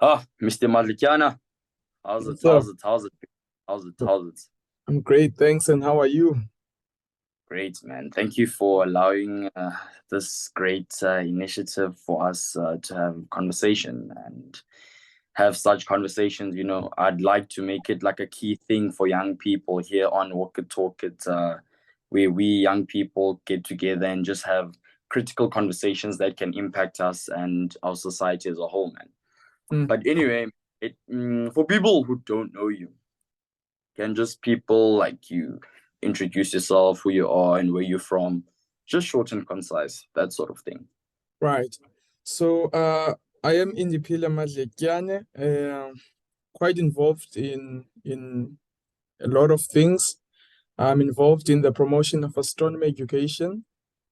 Mr. Madletyana, how's it? What's up? How's it? How's it? How's it? How's it? I'm great, thanks. And how are you? Great, man. Thank you for allowing this great initiative for us to have conversation and have such conversations. I'd like to make it like a key thing for young people here on Walk It Talk It, where we young people get together and just have critical conversations that can impact us and our society as a whole, man. Mm, But anyway, for people who don't know you, can just people like you introduce yourself, who you are, and where you're from? Just short and concise, that sort of thing. right. So, I am Indiphile Madletyana, quite involved in a lot of things. I'm involved in the promotion of astronomy education.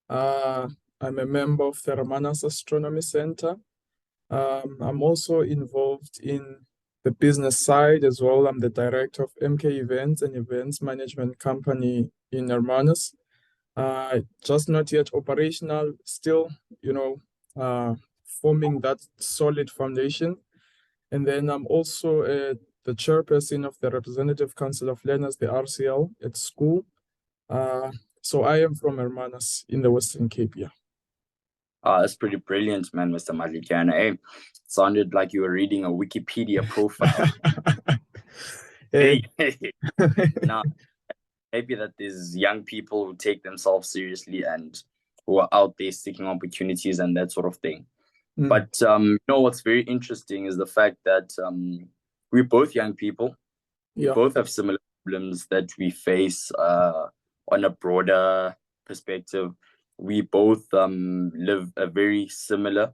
Uh, I'm a member of the Ramanas Astronomy Center. I'm also involved in the business side as well. I'm the director of MK Events and Events Management Company in Hermanus. Just not yet operational, still, you know, uh, forming that solid foundation. And then I'm also the chairperson of the Representative Council of Learners, the RCL, at school. Uh, so I am from Hermanus in the Western Cape, yeah. That's pretty brilliant, man, Mr. Madletyana. Hey, sounded like you were reading a Wikipedia profile. Eh, Hey, now maybe that there's young people who take themselves seriously and who are out there seeking opportunities and that sort of thing. mm, But what's very interesting is the fact that we're both young people. We yeah, both have similar problems that we face on a broader perspective. We both live a very similar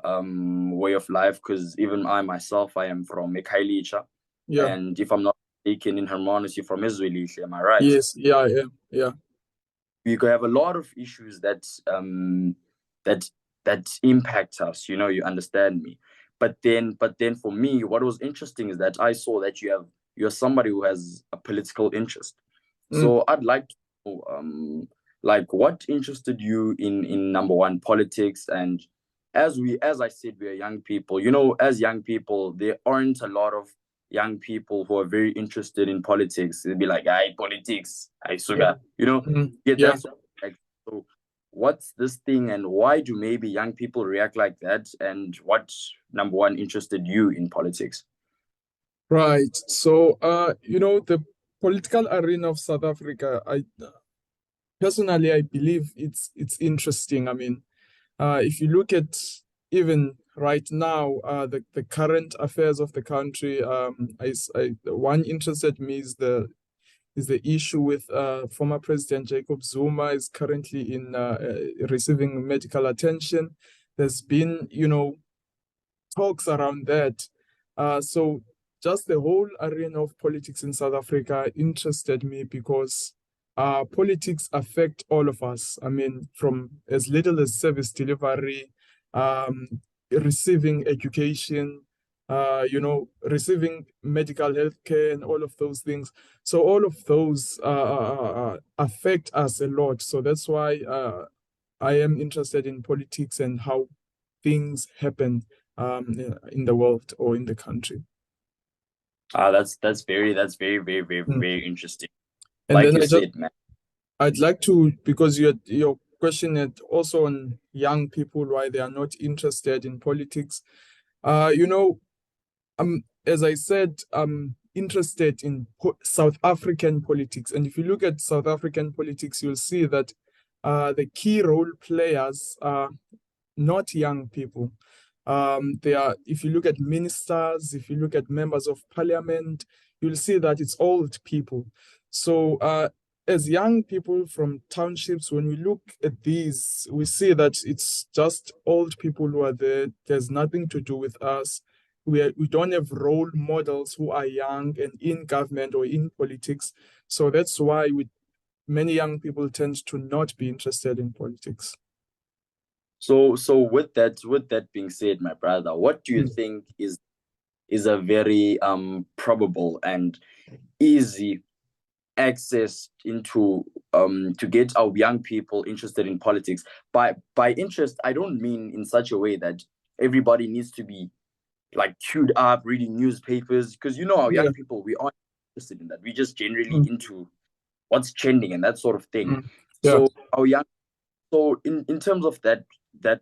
way of life because even I myself, I am from Mekhailicha. yeah, And if I'm not mistaken, in Hermanus, you're from Izwelisha, am I right? yes, yeah, I am, yeah. We could have a lot of issues that that impact us, you understand me. But then for me, what was interesting is that I saw that you're somebody who has a political interest. Mm, So I'd like to know, like what interested you in number one, politics. And as I said, we are young people. As young people, there aren't a lot of young people who are very interested in politics. They'd be like, "I politics, I yeah, sugar," you know. Yeah, yeah. that's like, so. What's this thing, and why do maybe young people react like that? And what number one interested you in politics? Right. So, the political arena of South Africa, I personally, I believe it's interesting. I mean, if you look at even right now, the current affairs of the country, one interested me is the issue with former President Jacob Zuma is currently in receiving medical attention. There's been, talks around that. So just the whole arena of politics in South Africa interested me because politics affect all of us. I mean, from as little as service delivery, um, receiving education, receiving medical health care and all of those things. So all of those affect us a lot. So that's why I am interested in politics and how things happen in the world or in the country. That's very, very, very, Mm. very interesting. And Like then you said, man. I'd like to, because your question had also on young people, why they are not interested in politics. Uh, you know, as I said, I'm interested in South African politics. And if you look at South African politics, you'll see that the key role players are not young people. They are, if you look at ministers, if you look at members of parliament, you'll see that it's old people. So, as young people from townships, when we look at these, we see that it's just old people who are there. There's nothing to do with us. We don't have role models who are young and in government or in politics. So that's why many young people tend to not be interested in politics. So with that being said, my brother, what do you think is a very probable and easy access into to get our young people interested in politics? By interest, I don't mean in such a way that everybody needs to be like queued up reading newspapers, because our Yeah. young people, we aren't interested in that. We just generally Mm, into what's trending and that sort of thing. mm. Yeah. So our young so in terms of that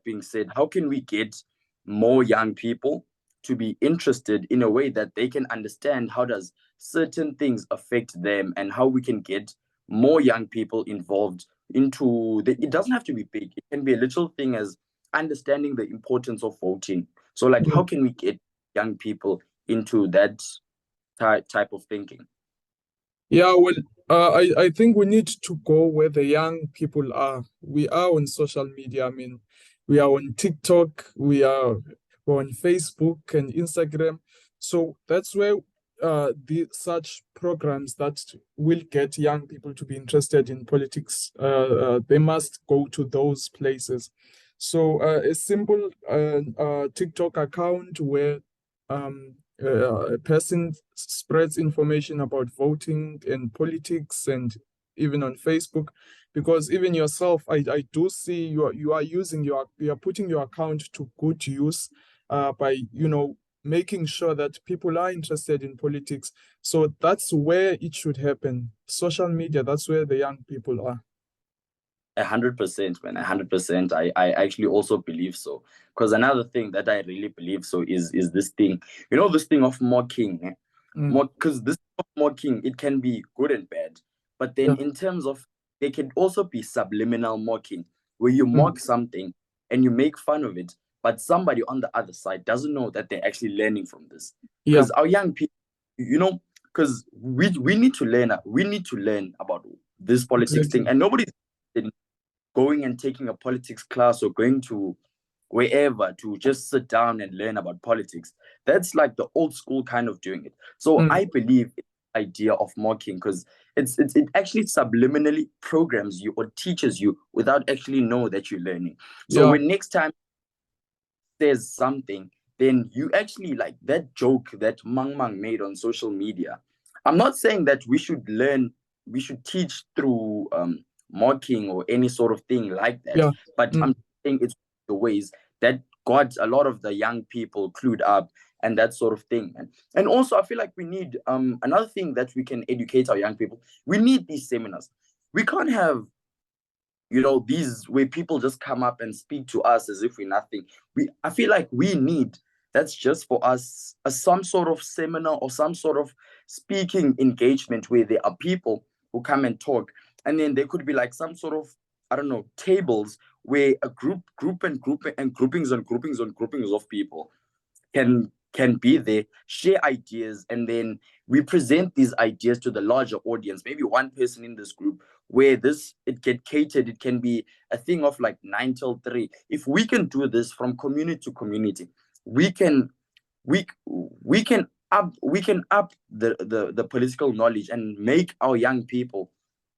being said, how can we get more young people to be interested in a way that they can understand how does certain things affect them, and how we can get more young people involved into it doesn't have to be big. It can be a little thing as understanding the importance of voting. So like, how Mm. can we get young people into that type of thinking? Yeah, well, I think we need to go where the young people are. We are on social media. I mean, we are on TikTok, we're on Facebook and Instagram. So that's where the such programs that will get young people to be interested in politics, they must go to those places. So a simple TikTok account where a person spreads information about voting and politics, and even on Facebook, because even yourself, I do see you are using you are putting your account to good use by making sure that people are interested in politics. So that's where it should happen. Social media, that's where the young people are. 100%, man. 100%. I actually also believe so. Because another thing that I really believe so is this thing. This thing of mocking. Mm, Because this of mocking, it can be good and bad. But then yeah. in terms of, there can also be subliminal mocking, where you Mm, mock something and you make fun of it, but somebody on the other side doesn't know that they're actually learning from this. yeah, Because our young people, because we need to learn. We need to learn about this politics thing, exactly. and nobody's going and taking a politics class or going to wherever to just sit down and learn about politics. That's like the old school kind of doing it. So Mm, I believe in the idea of mocking, because it actually subliminally programs you or teaches you without actually know that you're learning. So yeah, when next time says something, then you actually, like that joke that Mang Mang made on social media. I'm not saying that we should teach through mocking or any sort of thing like that, yeah. but I'm Mm, saying it's the ways that got a lot of the young people clued up and that sort of thing. And also, I feel like we need another thing that we can educate our young people. We need these seminars. We can't have these where people just come up and speak to us as if we're nothing. I feel like we need, that's just for us, some sort of seminar or some sort of speaking engagement where there are people who come and talk, and then there could be like some sort of, I don't know, tables where a group and groupings and groupings and groupings of people can be there, share ideas, and then we present these ideas to the larger audience. Maybe one person in this group, where this it get catered. It can be a thing of like 9 till 3. If we can do this from community to community, we can we can up the political knowledge and make our young people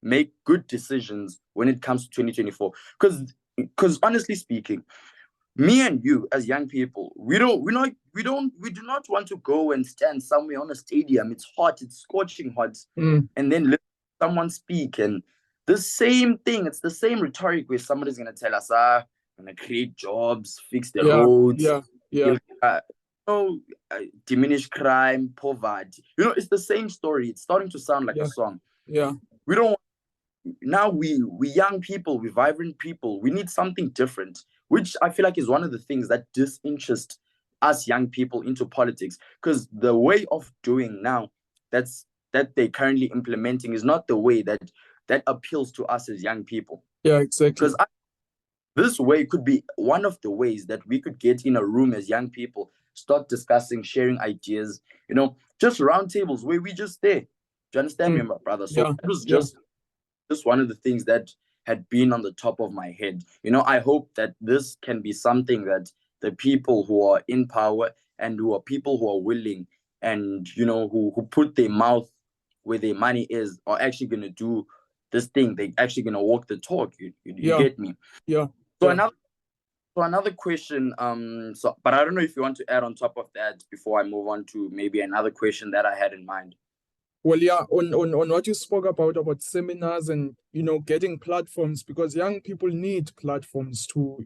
make good decisions when it comes to 2024. Because honestly speaking, me and you as young people, we do not want to go and stand somewhere on a stadium. It's hot, it's scorching hot, mm, and then let someone speak, and the same thing. It's the same rhetoric where somebody's gonna tell us, gonna create jobs, fix the yeah, roads, yeah, yeah, you know, diminish crime, poverty. It's the same story. It's starting to sound like a yeah, song. yeah. We don't Now we young people, we vibrant people, we need something different, which I feel like is one of the things that disinterest us young people into politics, because the way of doing now that they're currently implementing is not the way that appeals to us as young people. Yeah, exactly. Because this way could be one of the ways that we could get in a room as young people, start discussing, sharing ideas, just round tables where we just there. Do you understand me, Mm, my brother? So yeah, that was yeah, just one of the things that had been on the top of my head. I hope that this can be something that the people who are in power and who are people who are willing, and who put their mouth where their money is, are actually going to do this thing. They're actually going to walk the talk. You yeah, get me? yeah, So yeah. another question. But I don't know if you want to add on top of that before I move on to maybe another question that I had in mind. Well, yeah, on what you spoke about seminars and getting platforms, because young people need platforms to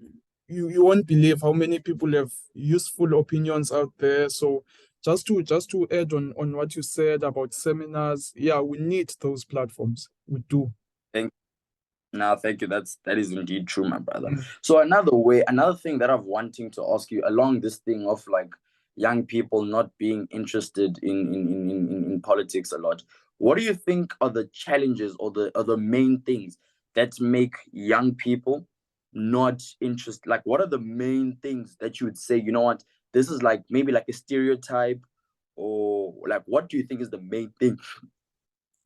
you won't believe how many people have useful opinions out there. So just to add on what you said about seminars, yeah, we need those platforms. We do. Thank No, thank you. That is indeed true, my brother. Mm. So another thing that I've wanting to ask you along this thing of like young people not being interested in politics a lot. What do you think are the challenges or the main things that make young people not interested? Like, what are the main things that you would say, you know what, this is like maybe like a stereotype, or like what do you think is the main thing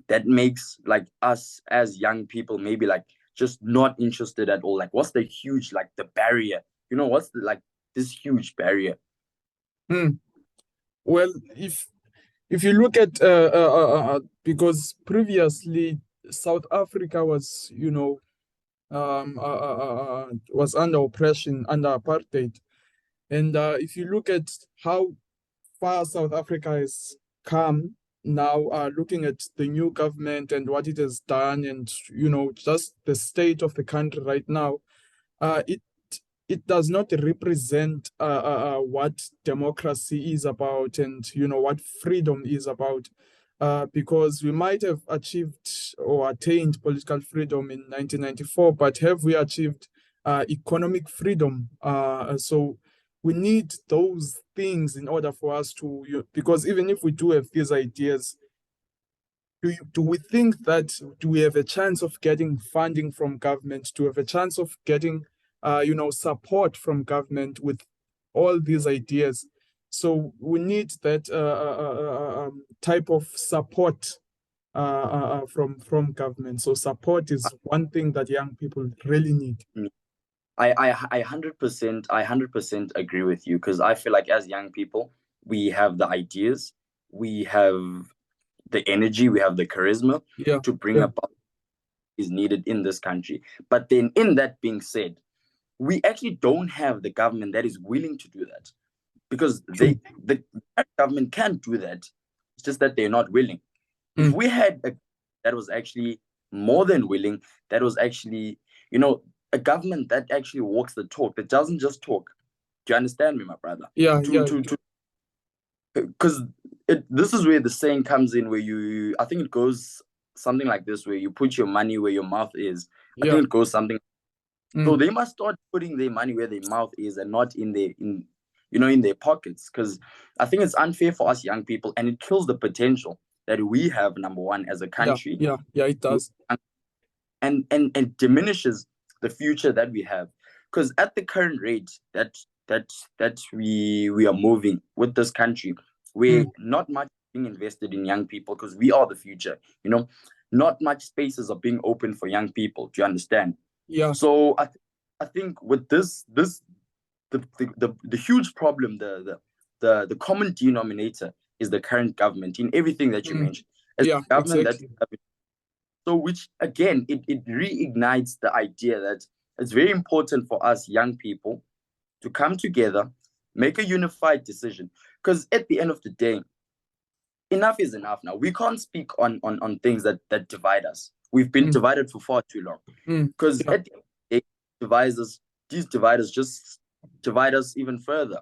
that makes like us as young people maybe like just not interested at all? Like what's the huge, like the barrier, what's the, like this huge barrier? Mm. Well, if you look at because previously South Africa was, was under oppression, under apartheid. And if you look at how far South Africa has come now, looking at the new government and what it has done, and just the state of the country right now, it does not represent what democracy is about, and what freedom is about. Because we might have achieved or attained political freedom in 1994, but have we achieved economic freedom? So we need those things in order for us to, because even if we do have these ideas, do we think that, do we have a chance of getting funding from government, to have a chance of getting support from government with all these ideas? So we need that type of support from government. So support is one thing that young people really need. I 100% agree with you, because I feel like as young people we have the ideas, we have the energy, we have the charisma Yeah, to bring yeah. about is needed in this country. But then in that being said, we actually don't have the government that is willing to do that, because True. the government can't do that. It's just that they're not willing. If Mm. we had that was actually more than willing, that was actually, a government that actually walks the talk, that doesn't just talk. Do you understand me, my brother? Yeah, To yeah, to to Because this is where the saying comes in, where I think it goes something like this, where you put your money where your mouth is. I yeah. think it goes something. So Mm. they must start putting their money where their mouth is, and not in their pockets. Because I think it's unfair for us young people, and it kills the potential that we have, number one, as a Yeah, country, yeah, yeah, it does. and diminishes the future that we have. Because at the current rate that we are moving with this country, where Mm. not much being invested in young people, because we are the future. Not much spaces are being open for young people. Do you understand? Yeah. So I think with this the huge problem, the common denominator is the current government in everything that you Mm. mentioned. As Yeah, the government that, exactly. so which again, it reignites the idea that it's very important for us young people to come together, make a unified decision. Because at the end of the day, enough is enough now. We can't speak on things that divide us. We've been Mm. divided for far too long. Mm. Because Yeah, at the end of the day, these dividers just divide us even further.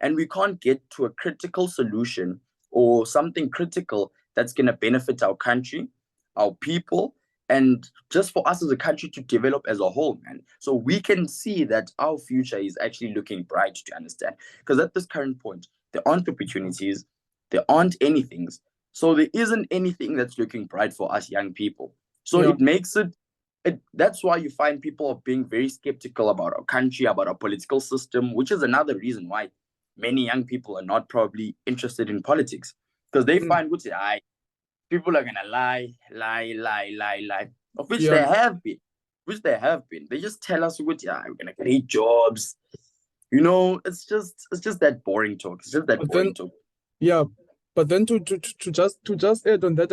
And we can't get to a critical solution, or something critical that's going to benefit our country, our people, and just for us as a country to develop as a whole, man. So we can see that our future is actually looking bright, to understand. Because at this current point, there aren't opportunities, there aren't anything. So there isn't anything that's looking bright for us young people. So yeah. it makes that's why you find people are being very skeptical about our country, about our political system, which is another reason why many young people are not probably interested in politics, because they Mm. find people are gonna lie, of which Yeah. they have been, They just tell us we're gonna create jobs. It's just that boring talk. It's just that But then, boring talk. yeah, but then to just add on that,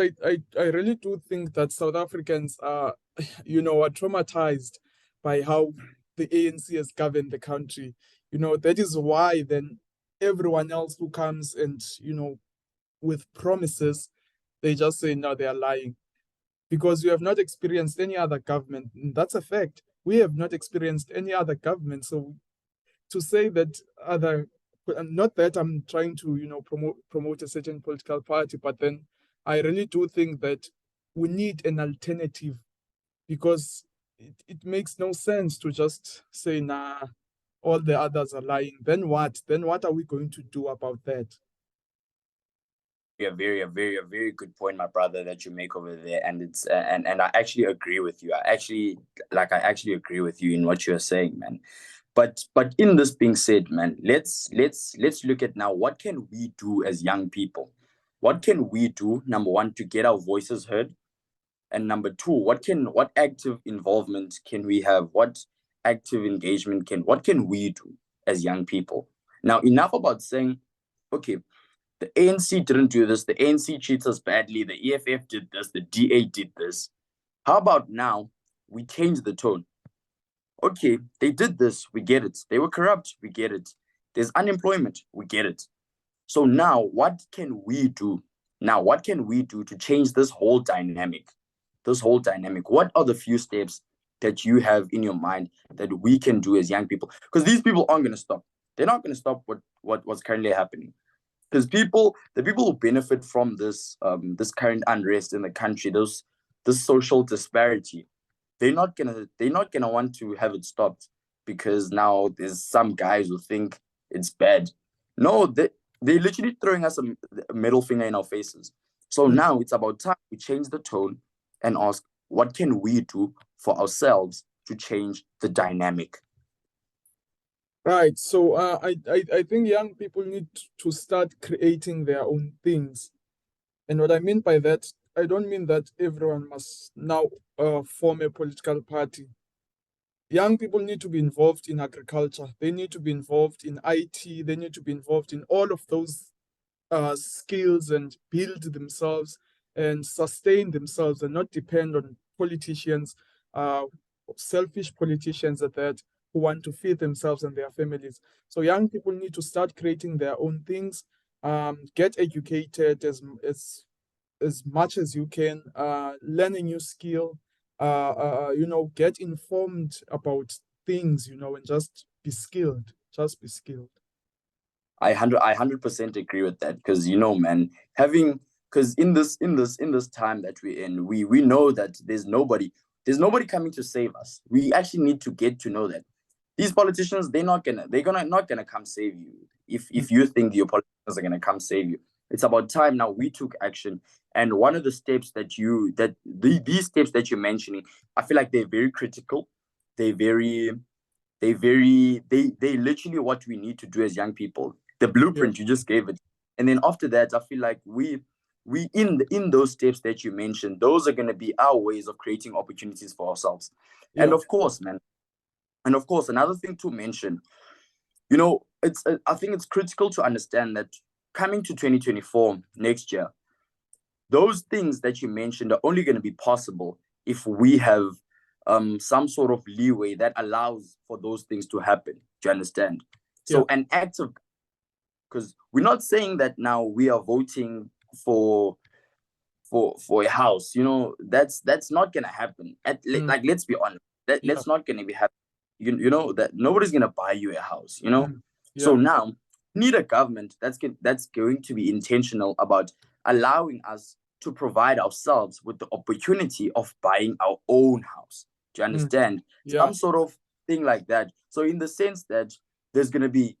I really do think that South Africans are, are traumatized by how the ANC has governed the country. That is why then everyone else who comes and, with promises, they just say no, they are lying. Because we have not experienced any other government. That's a fact. We have not experienced any other government. So to say that not that I'm trying to, you know, promote a certain political party, but then I really do think that we need an alternative, because it makes no sense to just say, nah, all the others are lying. Then what? Then what are we going to do about that? A very good point, my brother, that you make over there, and it's and I actually agree with you. I actually agree with you in what you're saying, man. But in this being said, man, let's look at now, what can we do as young people? What can we do, number one, to get our voices heard? And number two, what active involvement can we have? What active engagement what can we do as young people? Now, enough about saying, okay, the ANC didn't do this, the ANC treats us badly, the EFF did this, the DA did this. How about now we change the tone? Okay, they did this, we get it. They were corrupt, we get it. There's unemployment, we get it. So now what can we do? Now, what can we do to change this whole dynamic? This whole dynamic. What are the few steps that you have in your mind that we can do as young people? Because these people aren't going to stop. They're not going to stop what's currently happening. Because the people who benefit from this current unrest in the country, this social disparity, they're not gonna want to have it stopped because now there's some guys who think it's bad. No, they're literally throwing us a middle finger in our faces. So now it's about time we change the tone and ask, what can we do for ourselves to change the dynamic? Right. So I think young people need to start creating their own things. And what I mean by that, I don't mean that everyone must now form a political party. Young people need to be involved in agriculture. They need to be involved in IT. They need to be involved in all of those skills and build themselves and sustain themselves and not depend on politicians, selfish politicians at that, who want to feed themselves and their families. So young people need to start creating their own things, get educated as much as you can, learn a new skill, you know, get informed about things, you know, and just be skilled. Just be skilled. I 100% agree with that because man, because in this time that we're in, we know that there's nobody coming to save us. We actually need to get to know that these politicians, they're not gonna come save you if you think your politicians are gonna come save you. It's about time now we took action. And one of the steps these steps that you're mentioning, I feel like they're very critical. They're very they literally what we need to do as young people. The blueprint you just gave it. And then after that, I feel like we in those steps that you mentioned, those are going to be our ways of creating opportunities for ourselves. And of course, man, and of course, another thing to mention, I think it's critical to understand that coming to 2024 next year, those things that you mentioned are only going to be possible if we have some sort of leeway that allows for those things to happen. Do you understand? So an act of, because we're not saying that now we are voting for a house. That's not gonna happen. Like, let's be honest. That's not gonna be happening. That nobody's gonna buy you a house. So now need a government that's going to be intentional about allowing us to provide ourselves with the opportunity of buying our own house. Do you understand? Some sort of thing like that. So in the sense that there's going to be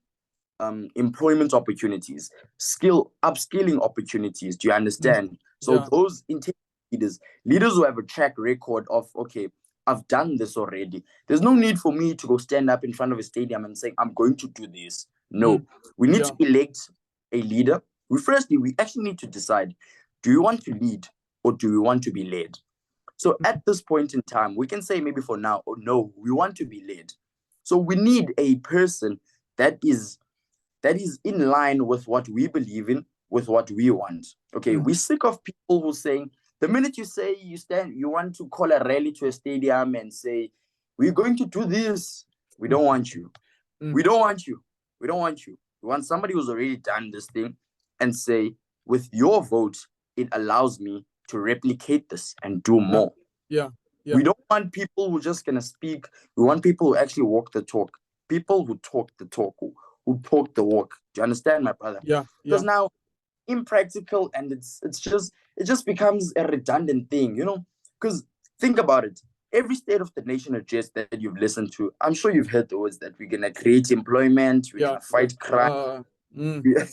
employment opportunities, upskilling opportunities. Do you understand? So those leaders who have a track record of, okay, I've done this already. There's no need for me to go stand up in front of a stadium and say, I'm going to do this. No, we need to elect a leader. We actually need to decide, do you want to lead or do we want to be led? So at this point in time, we can say maybe for now, oh no, we want to be led. So we need a person that is in line with what we believe in, with what we want. Okay, we're sick of people who saying, the minute you say you want to call a rally to a stadium and say, we're going to do this, we don't want you. We don't want you. We don't want you. We want somebody who's already done this thing and say, with your vote, it allows me to replicate this and do more. We don't want people who are just going to speak. We want people who actually walk the talk. people who talk the talk, who talk the walk. Do you understand, my brother? Yeah, Because now impractical, and it just becomes a redundant thing, you know? Because think about it. Every State of the Nation address that you've listened to, I'm sure you've heard the words that we're gonna create employment, we're gonna fight crime, we're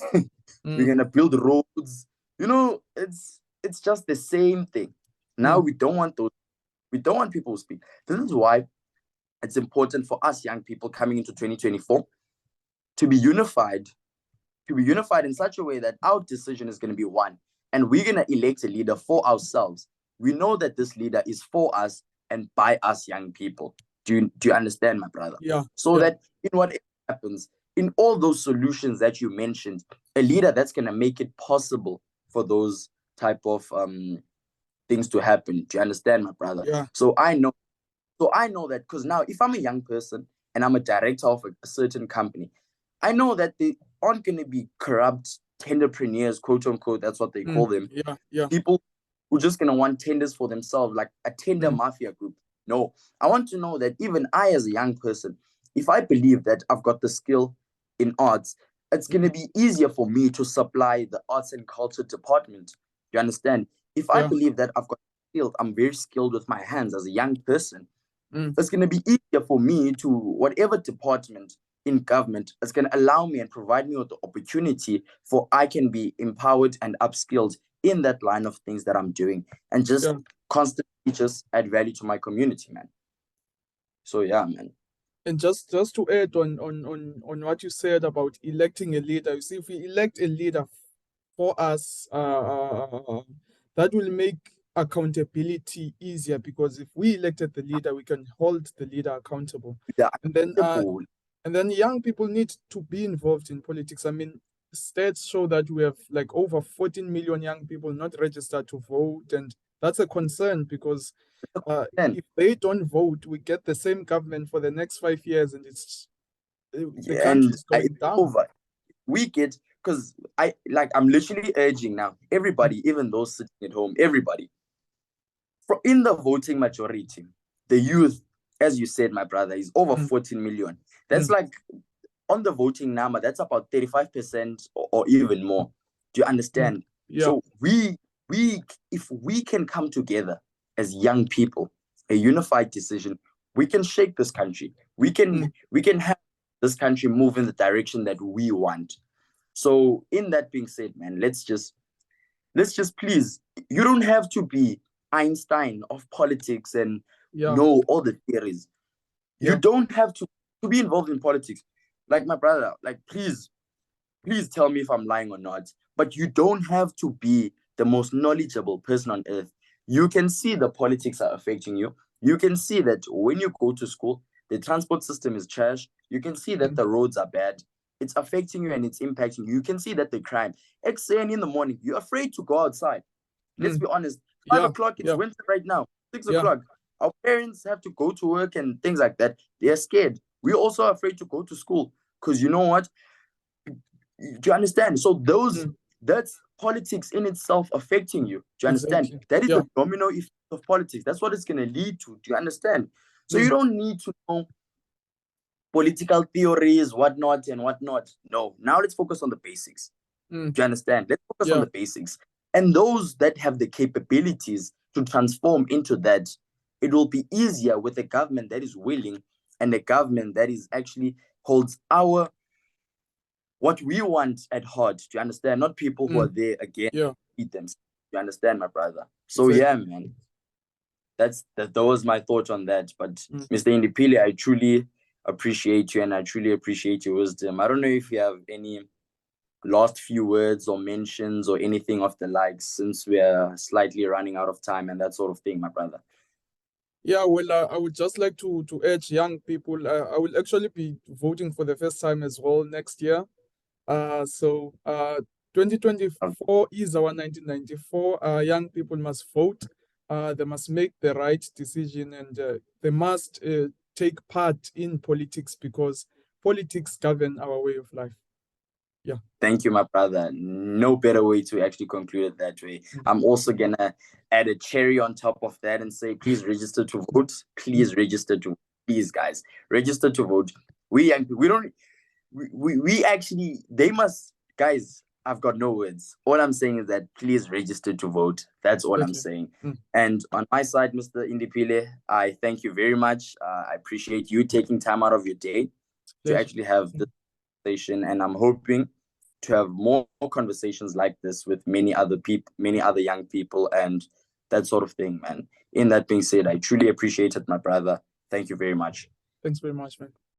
gonna build roads. You know, it's just the same thing. Now we don't want those. We don't want people who speak. This is why it's important for us young people coming into 2024 to be unified, in such a way that our decision is going to be one, and we're going to elect a leader for ourselves. We know that this leader is for us and by us young people. Do you understand, my brother? Yeah. So that in whatever happens, in all those solutions that you mentioned, a leader that's going to make it possible for those type of things to happen. Do you understand, my brother? Yeah. So I know that, because now if I'm a young person and I'm a director of a certain company, I know that they aren't going to be corrupt tenderpreneurs, quote unquote. That's what they call them. Yeah. People who are just going to want tenders for themselves, like a tender mafia group. No, I want to know that even I, as a young person, if I believe that I've got the skill in arts, it's going to be easier for me to supply the arts and culture department. You understand? If I believe that I've got skilled, I'm very skilled with my hands as a young person, it's going to be easier for me to whatever department in government. It's going to allow me and provide me with the opportunity for I can be empowered and upskilled in that line of things that I'm doing, and just constantly just add value to my community, man. So yeah, man. And just to add on what you said about electing a leader, you see, if we elect a leader for us, that will make accountability easier, because if we elected the leader, we can hold the leader accountable. And then young people need to be involved in politics. I mean, stats show that we have like over 14 million young people not registered to vote, and that's a concern, because if they don't vote, we get the same government for the next 5 years, and the country is going down. We get, because I'm literally urging now everybody, even those sitting at home, everybody, in the voting majority, the youth, as you said, my brother, is over 14 million. That's like, on the voting number, that's about 35% or even more. Do you understand? So if we can come together as young people, a unified decision, we can shake this country. We can have this country move in the direction that we want. So in that being said, man, let's just please, you don't have to be Einstein of politics and know all the theories. You don't have to be involved in politics. Like, my brother, like, please tell me if I'm lying or not, but you don't have to be the most knowledgeable person on earth. You can see the politics are affecting you. You can see that when you go to school, the transport system is trash. You can see that the roads are bad. It's affecting you and it's impacting you. You can see that the crime. XN in the morning, you're afraid to go outside. Let's be honest. 5 o'clock, it's winter right now. 6 o'clock. Our parents have to go to work and things like that. They're scared. We're also afraid to go to school, because you know what? Do you understand? So that's politics in itself affecting you. Do you understand? Exactly. That is the domino effect of politics. That's what it's going to lead to. Do you understand? So you don't need to know political theories, whatnot and whatnot. No. Now let's focus on the basics. Do you understand? Let's focus on the basics. And those that have the capabilities to transform into that, it will be easier with a government that is willing, and a government that is actually holds what we want at heart. Do you understand? Not people who are there again to eat them. Do you understand, my brother? So yeah, man. That was my thought on that. But Mr. Indiphile, I truly appreciate you, and I truly appreciate your wisdom. I don't know if you have any last few words or mentions or anything of the like, since we are slightly running out of time and that sort of thing, my brother. Yeah, well, I would just like to urge young people. I will actually be voting for the first time as well next year. So 2024 is our 1994. Young people must vote. They must make the right decision, and they must take part in politics, because politics govern our way of life. Yeah. Thank you, my brother. No better way to actually conclude it that way. I'm also going to add a cherry on top of that and say, please register to vote. Please register to, please, guys, register to vote. we don't we actually, they must, guys, I've got no words. All I'm saying is that please register to vote. That's all I'm saying. And on my side, Mr. Indiphile, I thank you very much. I appreciate you taking time out of your day to actually have this conversation, and I'm hoping to have more conversations like this with many other people, many other young people, and that sort of thing, man. In that being said, I truly appreciate it, my brother. Thank you very much. Thanks very much, man.